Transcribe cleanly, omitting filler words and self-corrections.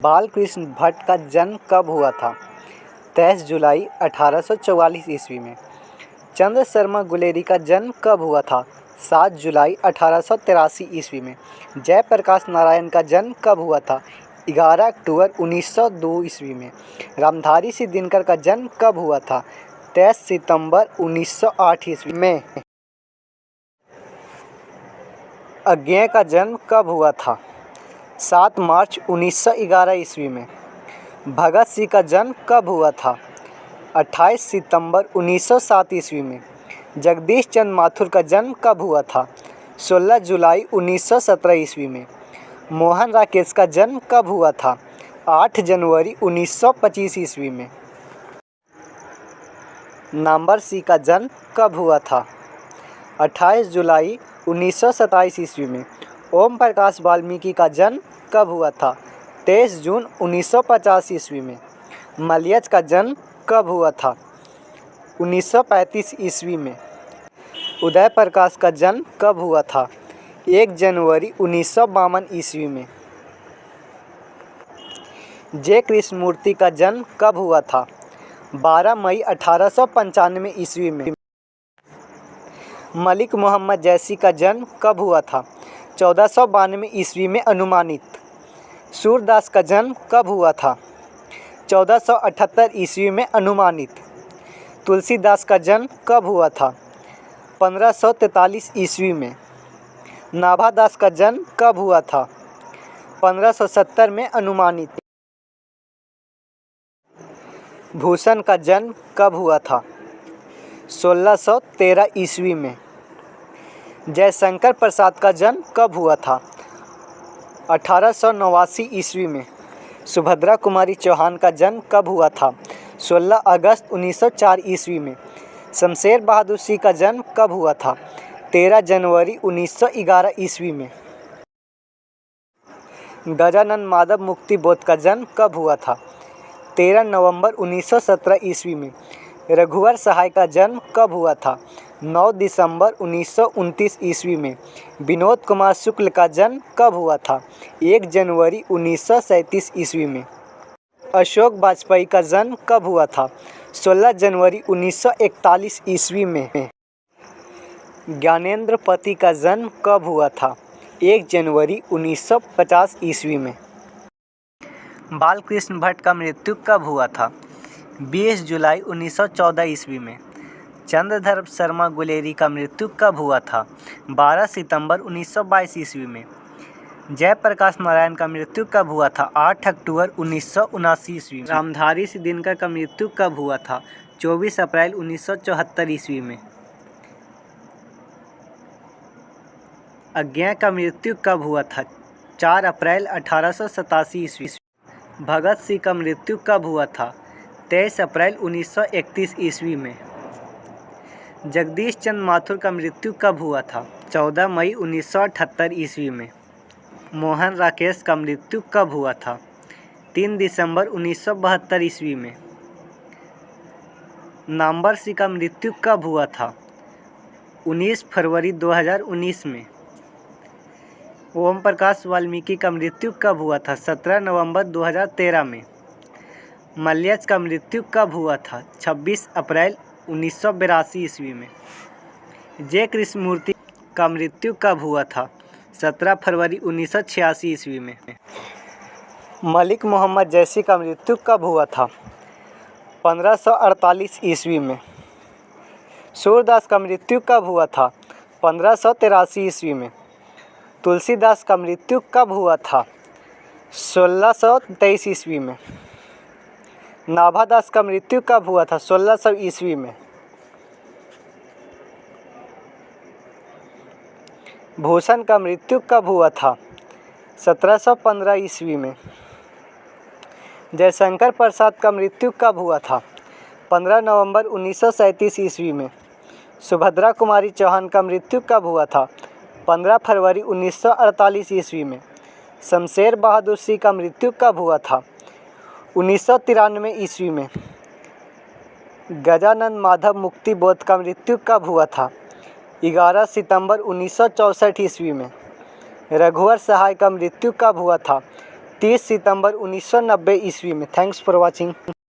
बालकृष्ण भट्ट का जन्म कब हुआ था? 23 जुलाई 1844 ईस्वी में। चंद्र शर्मा गुलेरी का जन्म कब हुआ था? 7 जुलाई 1883 ईस्वी में। जयप्रकाश नारायण का जन्म कब हुआ था? 11 अक्टूबर 1902 ईस्वी में। रामधारी सिंह दिनकर का जन्म कब हुआ था? 23 सितंबर 1908 ईस्वी में। अज्ञेय का जन्म कब हुआ था? 7 मार्च 1911 ईस्वी में। भगत सिंह का जन्म कब हुआ था? 28 सितंबर 1907 ईस्वी में। जगदीश चंद्र माथुर का जन्म कब हुआ था? 16 जुलाई 1917 ईस्वी में। मोहन राकेश का जन्म कब हुआ था? 8 जनवरी 1925 ईस्वी में। नामवर सिंह का जन्म कब हुआ था? 28 जुलाई 1927 ईस्वी में। ओम प्रकाश वाल्मीकि का जन्म कब हुआ था? 23 जून 1950 ईस्वी में। मलयज का जन्म कब हुआ था? 1935 ईस्वी में। उदय प्रकाश का जन्म कब हुआ था? 1 जनवरी 1952 ईस्वी में। जे कृष्णमूर्ति का जन्म कब हुआ था? 12 मई 1895 ईस्वी में। मलिक मोहम्मद जैसी का जन्म कब हुआ था? 1492 ईस्वी में अनुमानित। सूरदास का जन्म कब हुआ था? 1478 ईस्वी में अनुमानित। तुलसीदास का जन्म कब हुआ था? 1543 ईस्वी में। नाभादास का जन्म कब हुआ था? 1570 में अनुमानित। भूषण का जन्म कब हुआ था? 1613 ईस्वी में। जयशंकर प्रसाद का जन्म कब हुआ था? 1889 ईस्वी में। सुभद्रा कुमारी चौहान का जन्म कब हुआ था? 16 अगस्त 1904 ईस्वी में। शमशेर बहादुर सिंह का जन्म कब हुआ था? 13 जनवरी 1911 ईस्वी में। गजानन माधव मुक्ति बोध का जन्म कब हुआ था? 13 नवंबर 1917 ईस्वी में। रघुवर सहाय का जन्म कब हुआ था? 9 दिसंबर 1929 ईस्वी में। विनोद कुमार शुक्ल का जन्म कब हुआ था? 1 जनवरी 1937 ईस्वी में। अशोक वाजपेयी का जन्म कब हुआ था? 16 जनवरी 1941 ईस्वी में। ज्ञानेंद्र पति का जन्म कब हुआ था? 1 जनवरी 1950 ईस्वी में। बालकृष्ण भट्ट का मृत्यु कब हुआ था? 20 जुलाई 1914 ईस्वी में। चंद्रधर शर्मा गुलेरी का मृत्यु कब हुआ था? 12 सितंबर 1922 ईस्वी में। जयप्रकाश नारायण का मृत्यु कब हुआ था? 8 अक्टूबर 1979 ईस्वी में। रामधारी सिंह दिनकर का मृत्यु कब हुआ था? 24 अप्रैल 1974 ईस्वी में। अज्ञेय का मृत्यु कब हुआ था? 4 अप्रैल 1887 ईस्वी। भगत सिंह का मृत्यु कब हुआ था? 23 अप्रैल 1931 ईस्वी में। जगदीश चंद्र माथुर का मृत्यु कब हुआ था? 14 मई 1978 ईस्वी में। मोहन राकेश का मृत्यु कब हुआ था? 3 दिसंबर 1972 ईस्वी में। नामवर सिंह का मृत्यु कब हुआ था? 19 फरवरी 2019 में। ओम प्रकाश वाल्मीकि का मृत्यु कब हुआ था? 17 नवंबर 2013 में। मलयज का मृत्यु कब हुआ था? 26 अप्रैल 1982 ईस्वी में। जे कृष्णमूर्ति का मृत्यु कब हुआ था? 17 फरवरी 1986 ईस्वी में। मलिक मोहम्मद जैसी का मृत्यु कब हुआ था? 1548 ईस्वी में। सूरदास का मृत्यु कब हुआ था? 1583 ईस्वी में। तुलसीदास का मृत्यु कब हुआ था? 1623 ईस्वी में। नाभादास का मृत्यु कब हुआ था? 1600 ईस्वी में। भूषण का मृत्यु कब हुआ था? 1715 ईस्वी में। जयशंकर प्रसाद का मृत्यु कब हुआ था? 15 नवंबर 1937 ईस्वी में। सुभद्रा कुमारी चौहान का मृत्यु कब हुआ था? 15 फरवरी 1948 ईस्वी में। शमशेर बहादुर सिंह का मृत्यु कब हुआ था? 1993 ईस्वी में। गजानन माधव मुक्ति बोध का मृत्यु कब हुआ था? 11 सितंबर 1964 ईस्वी में। रघुवर सहाय का मृत्यु कब हुआ था? 30 सितंबर 1990 ईस्वी में। Thanks for watching.